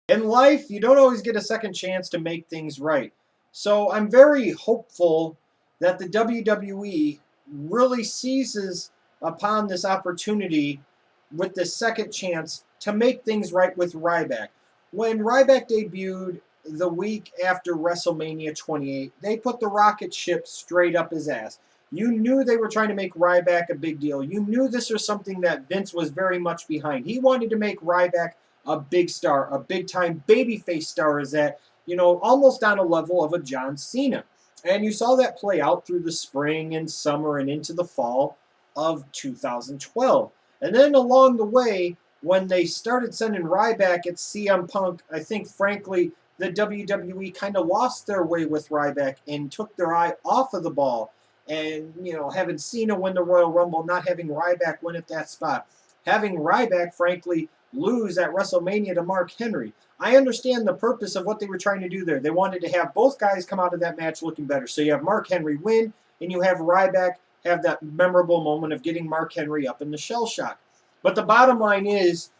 In life, you don't always get a second chance to make things right. So I'm very hopeful that the WWE really seizes upon this opportunity with this second chance to make things right with Ryback. When Ryback debuted the week after WrestleMania 28, they put the rocket ship straight up his ass. You knew they were trying to make Ryback a big deal. You knew this was something that Vince was very much behind. He wanted to make Ryback a big star, a big time babyface star is that, almost on a level of a John Cena. And you saw that play out through the spring and summer and into the fall of 2012. And then along the way, when they started sending Ryback at CM Punk, I think, frankly, the WWE kind of lost their way with Ryback and took their eye off of the ball. And, having Cena win the Royal Rumble, not having Ryback win at that spot. Having Ryback, frankly, lose at WrestleMania to Mark Henry. I understand the purpose of what they were trying to do there. They wanted to have both guys come out of that match looking better. So you have Mark Henry win, and you have Ryback have that memorable moment of getting Mark Henry up in the shell shock. But the bottom line is,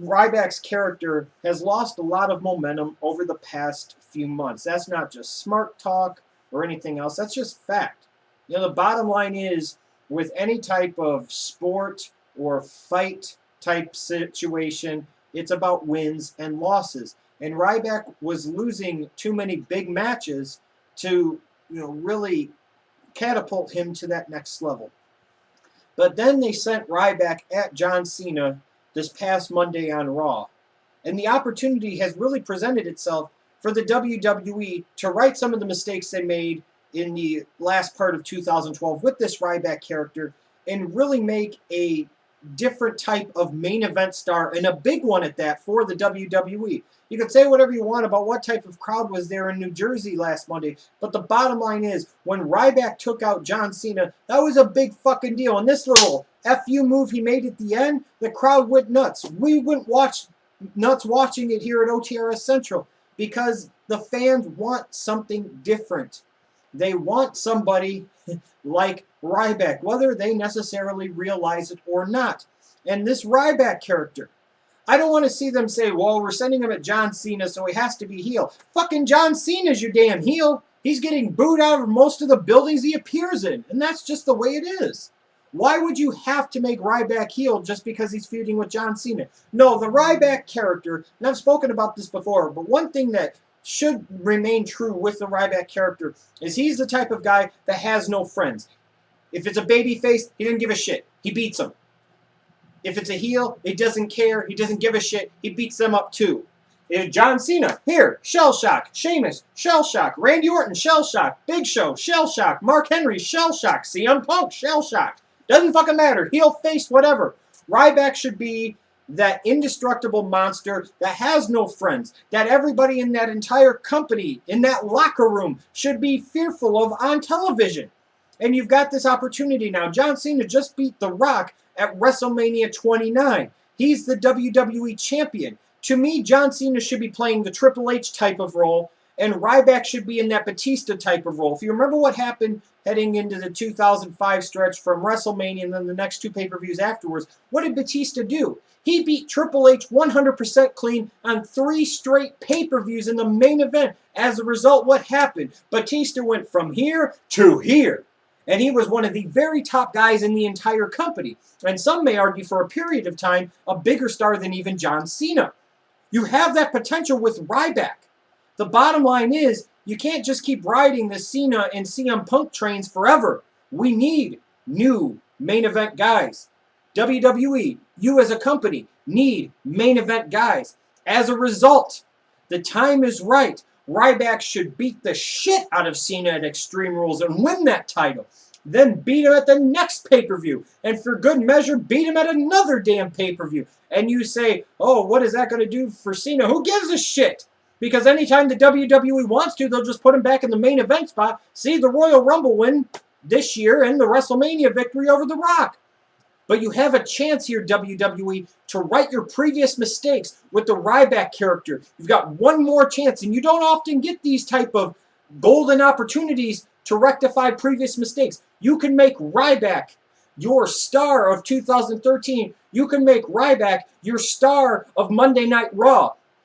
Ryback's character has lost a lot of momentum over the past few months. That's not just smart talk or anything else. That's just fact. The bottom line is, with any type of sport or fight type situation, it's about wins and losses. And Ryback was losing too many big matches to, really catapult him to that next level. But then they sent Ryback at John Cena this past Monday on Raw. And the opportunity has really presented itself for the WWE to right some of the mistakes they made in the last part of 2012 with this Ryback character and really make a different type of main event star, and a big one at that, for the WWE. You can say whatever you want about what type of crowd was there in New Jersey last Monday, but the bottom line is, when Ryback took out John Cena, that was a big fucking deal. And this little FU move he made at the end, the crowd went nuts. We went nuts watching it here at OTRSCentral because the fans want something different. They want somebody like Ryback, whether they necessarily realize it or not. And this Ryback character, I don't want to see them say, well, we're sending him at John Cena, so he has to be heel. Fucking John Cena's your damn heel. He's getting booed out of most of the buildings he appears in, and that's just the way it is. Why would you have to make Ryback heel just because he's feuding with John Cena? No, the Ryback character, and I've spoken about this before, but one thing that should remain true with the Ryback character is he's the type of guy that has no friends. If it's a babyface, he doesn't give a shit. He beats them. If it's a heel, he doesn't care. He doesn't give a shit. He beats them up too. If John Cena, here, shell shock. Sheamus, shell shock. Randy Orton, shell shock. Big Show, shell shock. Mark Henry, shell shock. CM Punk, shell shock. Doesn't fucking matter. Heel, face, whatever. Ryback should be that indestructible monster that has no friends, that everybody in that entire company, in that locker room, should be fearful of on television. And you've got this opportunity now. John Cena just beat The Rock at WrestleMania 29. He's the WWE champion. To me, John Cena should be playing the Triple H type of role, and Ryback should be in that Batista type of role. If you remember what happened heading into the 2005 stretch from WrestleMania and then the next two pay-per-views afterwards, what did Batista do? He beat Triple H 100% clean on 3 straight pay-per-views in the main event. As a result, what happened? Batista went from here to here. And he was one of the very top guys in the entire company. And some may argue for a period of time, a bigger star than even John Cena. You have that potential with Ryback. The bottom line is, you can't just keep riding the Cena and CM Punk trains forever. We need new main event guys. WWE, you as a company, need main event guys. As a result, the time is right. Ryback should beat the shit out of Cena at Extreme Rules and win that title. Then beat him at the next pay-per-view. And for good measure, beat him at another damn pay-per-view. And you say, oh, what is that going to do for Cena? Who gives a shit? Because anytime the WWE wants to, they'll just put him back in the main event spot. See the Royal Rumble win this year and the WrestleMania victory over The Rock. But you have a chance here, WWE, to right your previous mistakes with the Ryback character. You've got one more chance, and you don't often get these type of golden opportunities to rectify previous mistakes. You can make Ryback your star of 2013. You can make Ryback your star of Monday Night Raw.